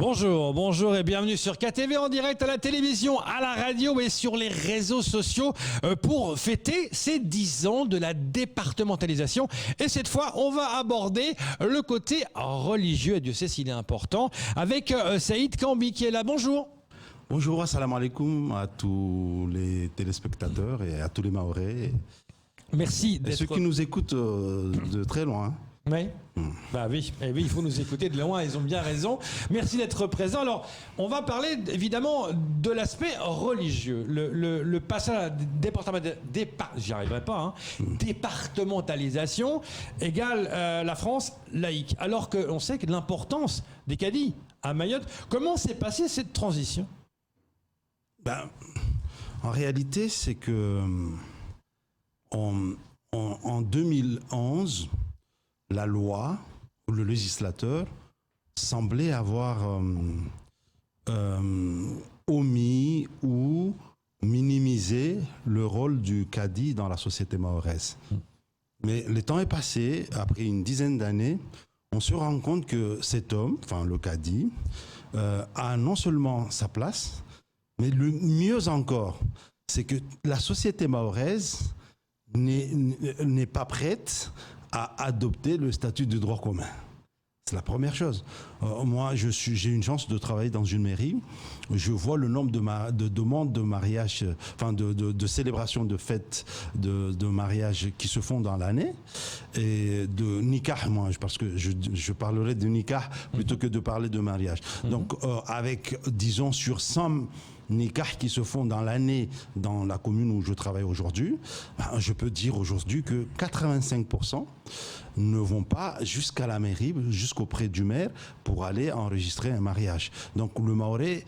Bonjour et bienvenue sur KTV en direct à la télévision, à la radio et sur les réseaux sociaux pour fêter ces 10 ans de la départementalisation. Et cette fois, on va aborder le côté religieux, et Dieu sait s'il est important, avec Saïd Kambi qui est là. Bonjour. Bonjour, assalamu alaikum à tous les téléspectateurs et à tous les Mahorais. Merci d'être... Et ceux qui nous écoutent de très loin. Oui. Bah oui, eh oui, il faut nous écouter de loin, ils ont bien raison. Merci d'être présent. Alors, on va parler évidemment de l'aspect religieux. Le passage j'y arriverai pas, départementalisation égale la France laïque. Alors qu'on sait que l'importance des cadis à Mayotte, comment s'est passée cette transition ? En réalité, c'est que en 2011, la loi ou le législateur semblait avoir omis ou minimisé le rôle du cadi dans la société mahoraise. Mais le temps est passé, après une dizaine d'années, on se rend compte que cet homme, enfin le cadi, a non seulement sa place, mais le mieux encore, c'est que la société mahoraise n'est pas prête à adopter le statut de droit commun. C'est la première chose. Moi, j'ai une chance de travailler dans une mairie. Je vois le nombre de demandes de mariage, enfin de célébrations de fêtes de mariage qui se font dans l'année. Et de nikah, moi, parce que je parlerai de nikah plutôt que de parler de mariage. Donc, avec, disons, sur 100 nikahs qui se font dans l'année dans la commune où je travaille aujourd'hui, je peux dire aujourd'hui que 85% ne vont pas jusqu'à la mairie, jusqu'auprès du maire pour aller enregistrer un mariage. Donc le Mahorais,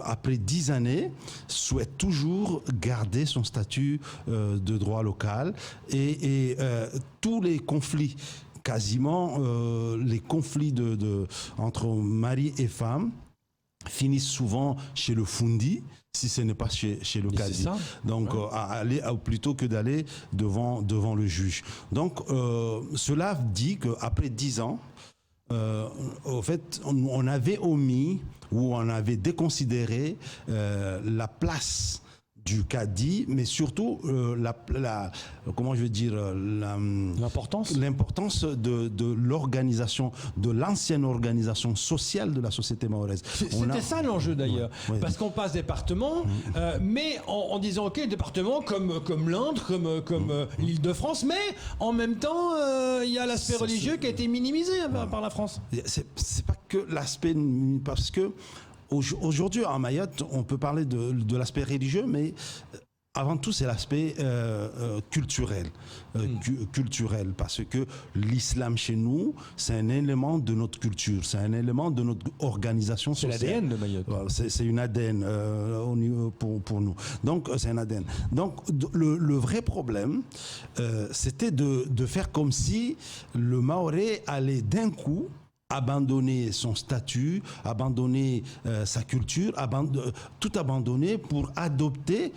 après 10 années, souhaite toujours garder son statut de droit local et tous les conflits, quasiment les conflits entre mari et femme, finissent souvent chez le Fundi, si ce n'est pas chez le cadi. Donc, plutôt que d'aller devant le juge. Donc, cela dit qu'après 10 ans, au fait, on avait omis ou on avait déconsidéré la place du cadi, mais surtout l'importance de l'organisation, de l'ancienne organisation sociale de la société mahoraise. C'était ça l'enjeu d'ailleurs, parce qu'on passe département, mais en disant ok, département comme l'Indre, comme l'Île-de-France, mais en même temps il y a l'aspect religieux qui a été minimisé par la France. C'est pas que l'aspect, parce que aujourd'hui, en Mayotte, on peut parler de l'aspect religieux, mais avant tout, c'est l'aspect culturel. Culturel, parce que l'islam chez nous, c'est un élément de notre culture, c'est un élément de notre organisation sociale. C'est l'ADN de Mayotte. C'est une ADN pour nous. Donc, c'est un ADN. Donc, le vrai problème, c'était de faire comme si le Mahorais allait d'un coup abandonner son statut, abandonner sa culture, tout abandonner pour adopter,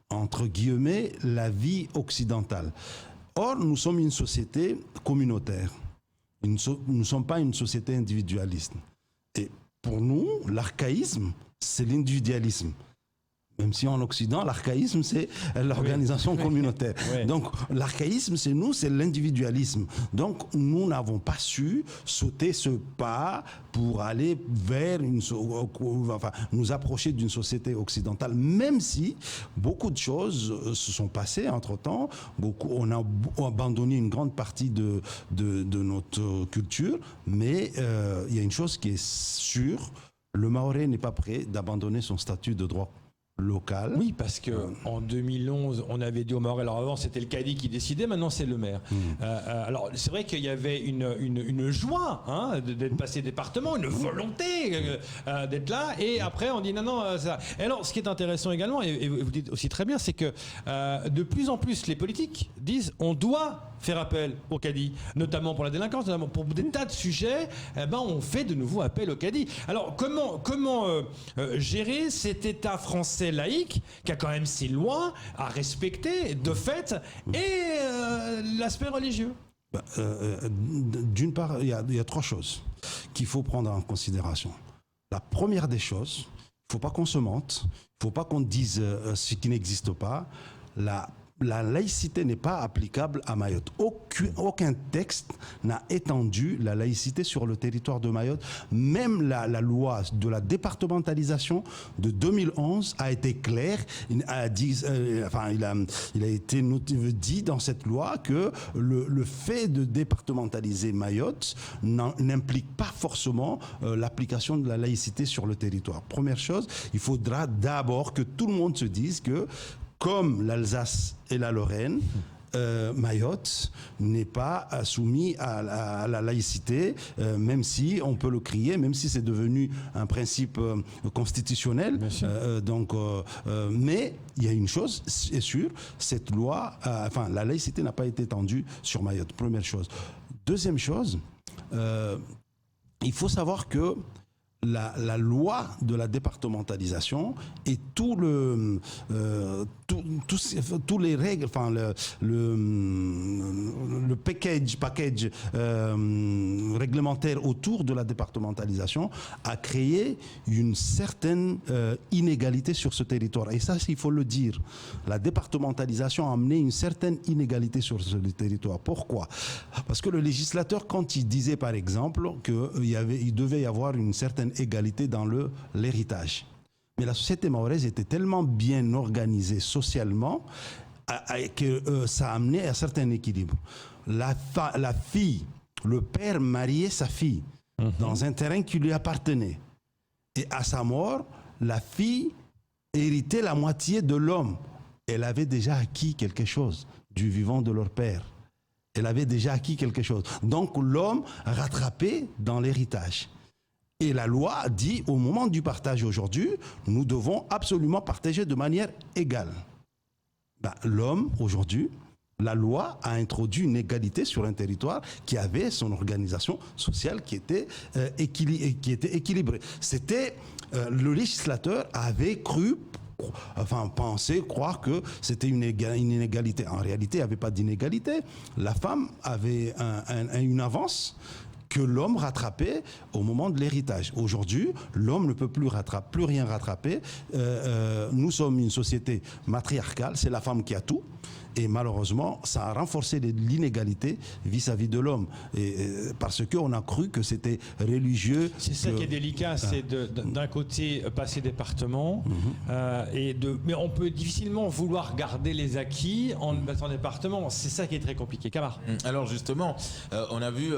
entre guillemets, la vie occidentale. Or, nous sommes une société communautaire. Nous ne sommes pas une société individualiste. Et pour nous, l'archaïsme, c'est l'individualisme. Même si en Occident, l'archaïsme, c'est l'organisation communautaire. Donc, l'archaïsme, c'est nous, c'est l'individualisme. Donc, nous n'avons pas su sauter ce pas pour aller vers nous approcher d'une société occidentale, même si beaucoup de choses se sont passées entre-temps. On a abandonné une grande partie de notre culture, mais il y a une chose qui est sûre, le Mahorais n'est pas prêt d'abandonner son statut de droit local. Oui, parce que en 2011, on avait dit au Mahorais, alors avant c'était le cadi qui décidait, maintenant c'est le maire. Alors c'est vrai qu'il y avait une joie d'être passé département, une volonté d'être là, et après on dit non, ça. Et alors ce qui est intéressant également, et vous dites aussi très bien, c'est que de plus en plus les politiques disent on doit faire appel au cadi, notamment pour la délinquance, notamment pour des tas de sujets, on fait de nouveau appel au cadi. Alors comment gérer cet État français laïque qui a quand même ses lois à respecter de fait et l'aspect religieux? D'une part, il y a trois choses qu'il faut prendre en considération. La première des choses, il ne faut pas qu'on se mente, il ne faut pas qu'on dise ce qui n'existe pas. La laïcité n'est pas applicable à Mayotte. Aucun texte n'a étendu la laïcité sur le territoire de Mayotte. Même la loi de la départementalisation de 2011 a été claire. Il a été dit dans cette loi que le fait de départementaliser Mayotte n'implique pas forcément l'application de la laïcité sur le territoire. Première chose, il faudra d'abord que tout le monde se dise que comme l'Alsace et la Lorraine, Mayotte n'est pas soumis à la laïcité, même si on peut le crier, même si c'est devenu un principe constitutionnel. Mais il y a une chose, c'est sûr, cette loi, la laïcité n'a pas été étendue sur Mayotte. Première chose. Deuxième chose, il faut savoir que la loi de la départementalisation et tous les règles, le package réglementaire autour de la départementalisation a créé une certaine inégalité sur ce territoire. Et ça, il faut le dire. La départementalisation a amené une certaine inégalité sur ce territoire. Pourquoi ? Parce que le législateur, quand il disait par exemple qu'il devait y avoir une certaine égalité dans l'héritage. Mais la société mahoraise était tellement bien organisée socialement que ça a amené à un certain équilibre. La fille, le père mariait sa fille dans un terrain qui lui appartenait. Et à sa mort, la fille héritait la moitié de l'homme. Elle avait déjà acquis quelque chose du vivant de leur père. Elle avait déjà acquis quelque chose. Donc l'homme rattrapait dans l'héritage. Et la loi dit, au moment du partage aujourd'hui, nous devons absolument partager de manière égale. L'homme, aujourd'hui, la loi a introduit une égalité sur un territoire qui avait son organisation sociale qui était équilibrée. Le législateur avait croire que c'était une inégalité. En réalité, il n'y avait pas d'inégalité. La femme avait une avance que l'homme rattrapait au moment de l'héritage. Aujourd'hui, l'homme ne peut plus rien rattraper. Nous sommes une société matriarcale, c'est la femme qui a tout. Et malheureusement, ça a renforcé l'inégalité vis-à-vis de l'homme. Parce qu'on a cru que c'était religieux. C'est ça qui est délicat, c'est d'un côté passer département, mais on peut difficilement vouloir garder les acquis en passant département. C'est ça qui est très compliqué. Kamar. Alors justement, on a vu,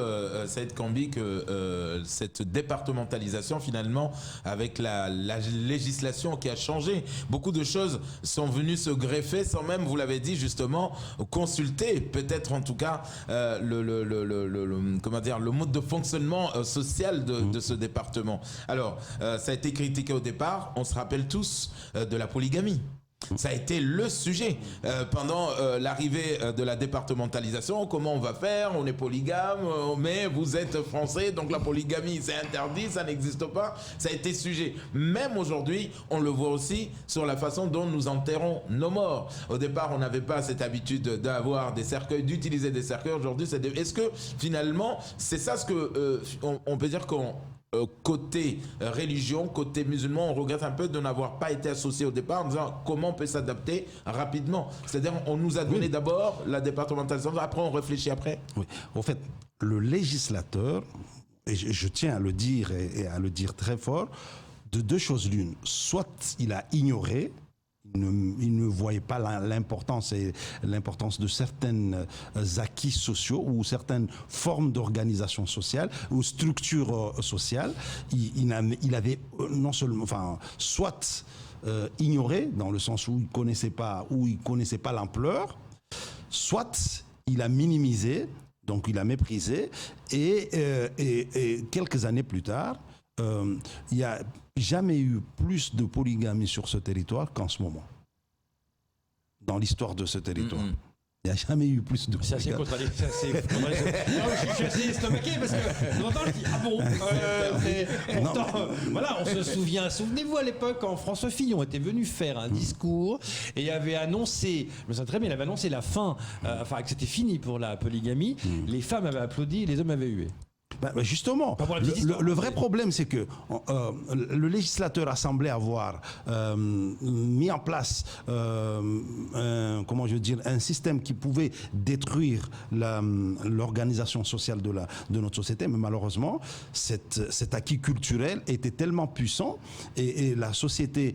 Saïd Kambi, que cette départementalisation, finalement, avec la législation qui a changé, beaucoup de choses sont venues se greffer sans même, vous l'avez dit justement, consulter peut-être en tout cas le mode de fonctionnement social de ce département. Alors, ça a été critiqué au départ, on se rappelle tous de la polygamie. Ça a été le sujet pendant l'arrivée de la départementalisation. Comment on va faire? On est polygame, mais vous êtes français, donc la polygamie c'est interdit, ça n'existe pas. Ça a été sujet. Même aujourd'hui, on le voit aussi sur la façon dont nous enterrons nos morts. Au départ, on n'avait pas cette habitude d'avoir des cercueils, d'utiliser des cercueils. Aujourd'hui, est-ce que finalement, c'est ça ce que on peut dire qu'on côté religion, côté musulman, on regrette un peu de n'avoir pas été associé au départ en disant comment on peut s'adapter rapidement. C'est-à-dire on nous a donné d'abord la départementalisation, après on réfléchit après. Oui, en fait, le législateur, et je tiens à le dire et à le dire très fort, de deux choses l'une. Soit il a ignoré, il ne voyait pas l'importance de certains acquis sociaux ou certaines formes d'organisation sociale ou structure sociale. Il avait non seulement, soit ignoré dans le sens où il connaissait pas l'ampleur, soit il a minimisé, donc il a méprisé, et quelques années plus tard, il y a jamais eu plus de polygamie sur ce territoire qu'en ce moment. Dans l'histoire de ce territoire. Il n'y a jamais eu plus de polygamie. C'est assez contradictoire. Je suis assez estomaqué parce que longtemps je dis ah bon. Pourtant, voilà, on se souvient. Souvenez-vous à l'époque quand François Fillon était venu faire un discours et il avait annoncé, je me souviens très bien, il avait annoncé la fin, que c'était fini pour la polygamie. Les femmes avaient applaudi, les hommes avaient hué. Justement, Pas pour la petite histoire, le vrai problème, c'est que le législateur a semblé avoir mis en place un système qui pouvait détruire l'organisation sociale de notre société, mais malheureusement, cet acquis culturel était tellement puissant et la société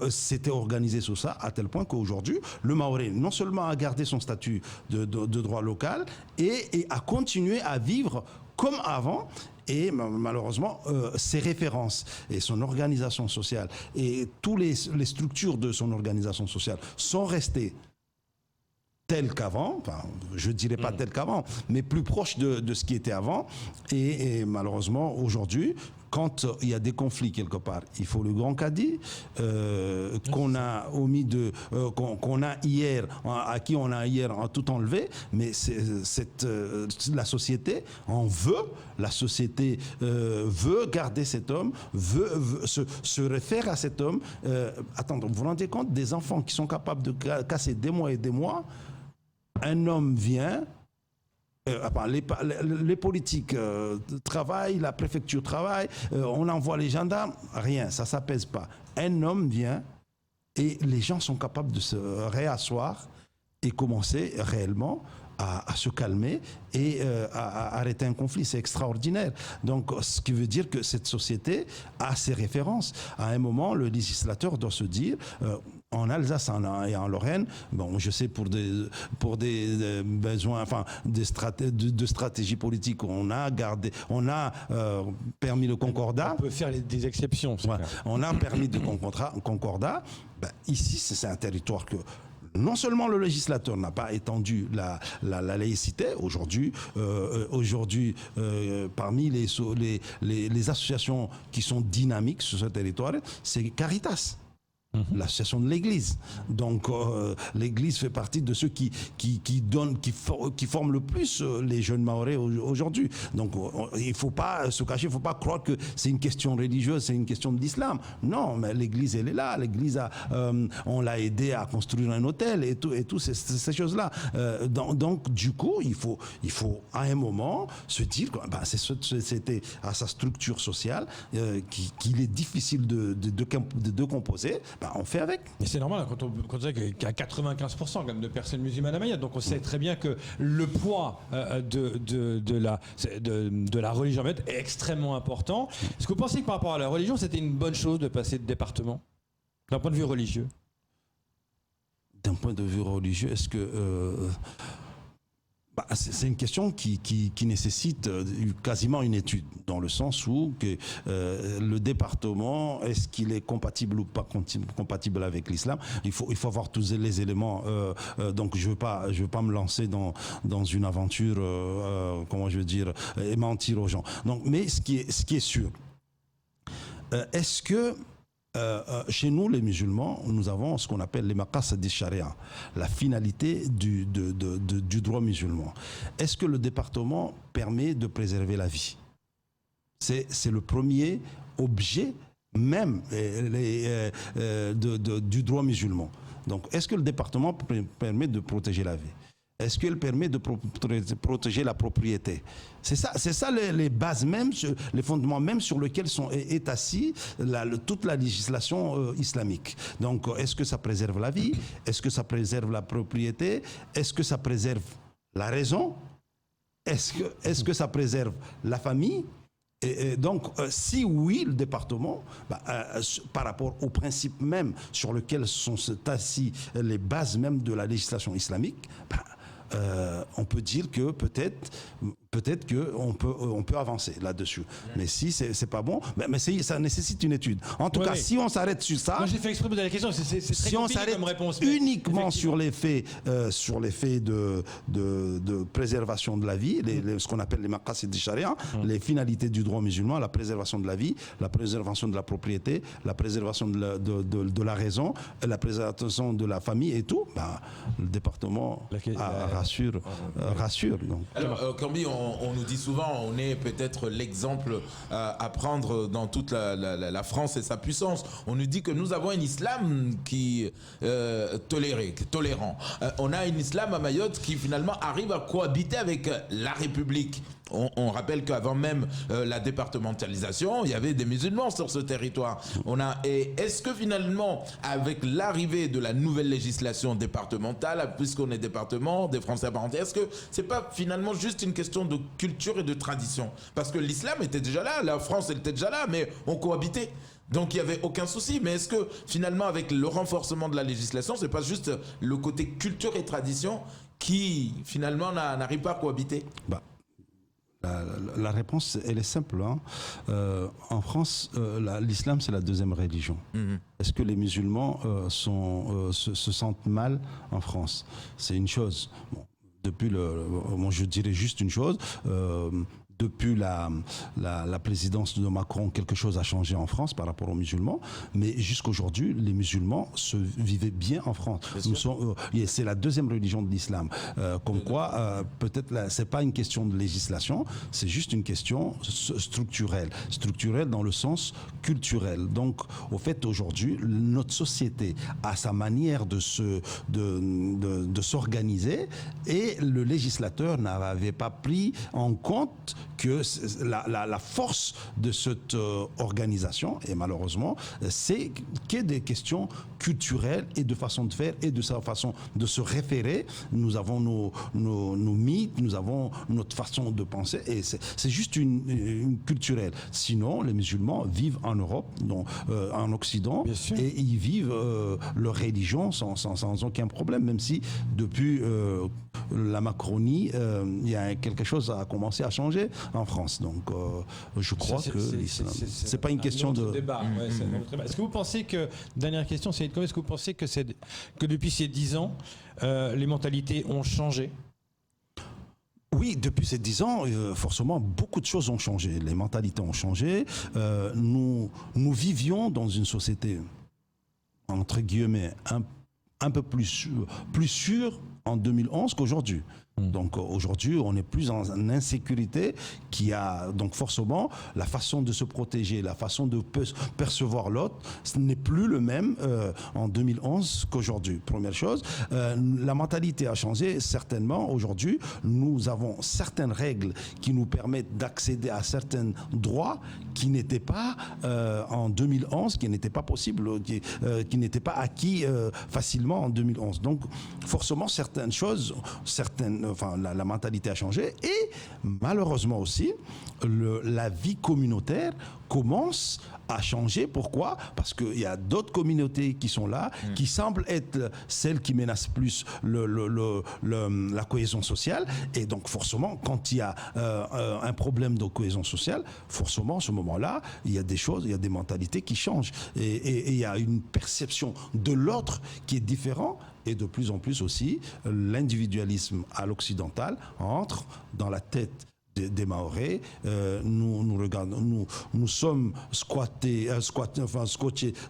s'était organisée sur ça à tel point qu'aujourd'hui, le Maoré non seulement a gardé son statut de droit local et a continué à vivre comme avant. Et malheureusement, ses références et son organisation sociale et toutes les structures de son organisation sociale sont restées telles qu'avant, enfin, je ne dirais pas telles qu'avant, mais plus proches de ce qui était avant. Et malheureusement, aujourd'hui, quand il y a des conflits quelque part, il faut le grand cadi qu'on a omis qu'on a hier, à qui on a hier tout enlevé, mais la société en veut, la société veut garder cet homme, veut se réfère à cet homme. Attends, vous vous rendez compte des enfants qui sont capables de casser des mois et des mois? Un homme vient. Les politiques travaillent, la préfecture travaille, on envoie les gendarmes, rien, ça ne s'apaise pas. Un homme vient et les gens sont capables de se réasseoir et commencer réellement à se calmer et à arrêter un conflit. C'est extraordinaire. Donc, ce qui veut dire que cette société a ses références. À un moment, le législateur doit se dire... en Alsace et en Lorraine, bon, je sais pour des besoins, enfin, de stratégie politique, on a permis le concordat. On peut faire des exceptions. Ouais, on a permis de concordat. Ici, c'est un territoire que non seulement le législateur n'a pas étendu la laïcité, aujourd'hui, parmi les associations qui sont dynamiques sur ce territoire, c'est Caritas. L'association de l'Église. Donc l'Église fait partie de ceux qui forment le plus les jeunes Mahorais aujourd'hui. Donc il ne faut pas se cacher, il ne faut pas croire que c'est une question religieuse, c'est une question de l'islam. Non, mais l'Église, elle est là. L'Église, on l'a aidé à construire un hôtel et tout ces choses-là. Donc du coup, il faut à un moment se dire que c'était à sa structure sociale qu'il est difficile de composer. On fait avec. Mais c'est normal quand on sait qu'il y a 95% quand même de personnes musulmanes à Mayotte. Donc on sait très bien que le poids de la religion à Mayotte est extrêmement important. Est-ce que vous pensez que par rapport à la religion, c'était une bonne chose de passer de département d'un point de vue religieux? D'un point de vue religieux, est-ce que... c'est une question qui nécessite quasiment une étude, dans le sens où le département, est-ce qu'il est compatible ou pas compatible avec l'islam? Il faut avoir tous les éléments. Donc je veux pas me lancer dans une aventure, et mentir aux gens. Donc, mais ce qui est sûr, est-ce que chez nous, les musulmans, nous avons ce qu'on appelle les maqasid sharia, la finalité du droit musulman. Est-ce que le département permet de préserver la vie? C'est le premier objet même du droit musulman. Donc, est-ce que le département permet de protéger la vie? Est-ce qu'elle permet de protéger la propriété? C'est ça les bases même, les fondements même sur lesquels est assis toute la législation islamique. Donc, est-ce que ça préserve la vie? Est-ce que ça préserve la propriété? Est-ce que ça préserve la raison? Est-ce que ça préserve la famille? Et donc, si oui, le département, par rapport aux principes même sur lesquels sont assis les bases même de la législation islamique, on peut dire que peut-être qu'on peut avancer là-dessus. Mais si c'est pas bon, mais ça nécessite une étude. En tout cas, si on s'arrête sur ça... Moi, j'ai fait exprès de poser la question, c'est très si on s'arrête comme réponse, uniquement sur les faits de préservation de la vie, ce qu'on appelle les maqasid sharia, les finalités du droit musulman, la préservation de la vie, la préservation de la propriété, la préservation de la raison, la préservation de la famille et tout, le département rassure. Donc. Alors, Kambi, on nous dit souvent, on est peut-être l'exemple à prendre dans toute la France et sa puissance. On nous dit que nous avons un islam qui tolérant. On a un islam à Mayotte qui finalement arrive à cohabiter avec la République. On rappelle qu'avant même la départementalisation, il y avait des musulmans sur ce territoire. Et est-ce que finalement, avec l'arrivée de la nouvelle législation départementale, puisqu'on est département, des Français à part entière, est-ce que c'est pas finalement juste une question de culture et de tradition? Parce que l'islam était déjà là, la France elle était déjà là, mais on cohabitait. Donc il n'y avait aucun souci. Mais est-ce que finalement, avec le renforcement de la législation, c'est pas juste le côté culture et tradition qui finalement n'arrive pas à cohabiter? La réponse, elle est simple. Hein. En France, l'islam, c'est la deuxième religion. Est-ce que les musulmans se sentent mal en France? C'est une chose. Bon, je dirais juste une chose. Depuis la présidence de Macron, quelque chose a changé en France par rapport aux musulmans, mais jusqu'aujourd'hui, les musulmans se vivaient bien en France. C'est la deuxième religion de l'islam. Comme quoi, peut-être, c'est pas une question de législation, c'est juste une question structurelle. Structurelle dans le sens culturel. Donc, au fait, aujourd'hui, notre société a sa manière de s'organiser et le législateur n'avait pas pris en compte que la force de cette organisation, et malheureusement, c'est qu'il y a des questions culturelles et de façon de faire et de sa façon de se référer. Nous avons nos mythes, nous avons notre façon de penser, et c'est juste une culturelle. Sinon, les musulmans vivent en Europe, en Occident, et ils vivent leur religion sans aucun problème, même si depuis la Macronie, il y a quelque chose a commencé à changer en France. Donc, je crois que c'est pas une question de débat. C'est un autre débat. Est-ce que vous pensez que, dernière question, est-ce que vous pensez que depuis ces 10 ans, les mentalités ont changé? Oui, depuis ces 10 ans, forcément, beaucoup de choses ont changé. Les mentalités ont changé. Nous vivions dans une société, entre guillemets, un peu plus sûre en 2011 qu'aujourd'hui. Donc aujourd'hui, on est plus en insécurité, qui a donc forcément la façon de se protéger, la façon de percevoir l'autre, ce n'est plus le même en 2011 qu'aujourd'hui. Première chose, la mentalité a changé certainement. Aujourd'hui, nous avons certaines règles qui nous permettent d'accéder à certains droits qui n'étaient pas en 2011, qui n'étaient pas possibles, qui n'étaient pas acquis facilement en 2011. Donc forcément, certaines choses, la mentalité a changé, et malheureusement aussi, la vie communautaire commence à changer. Pourquoi? Parce qu'il y a d'autres communautés qui sont là, qui semblent être celles qui menacent plus la cohésion sociale. Et donc forcément, quand il y a un problème de cohésion sociale, forcément, à ce moment-là, il y a des choses, il y a des mentalités qui changent. Et il y a une perception de l'autre qui est différente. Et de plus en plus aussi, l'individualisme à l'occidental entre dans la tête des Mahorais. Nous sommes scotchés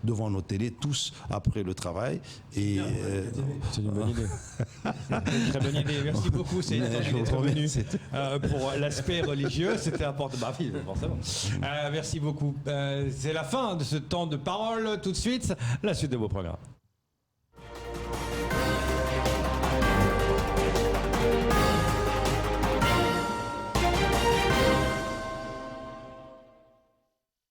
devant nos télés tous après le travail. Et c'est une bonne idée. Très bonne idée. Merci beaucoup. C'est d'être venu pour l'aspect religieux. C'était important. Bah oui, forcément. Merci beaucoup. C'est la fin de ce temps de parole. Tout de suite, la suite de vos programmes.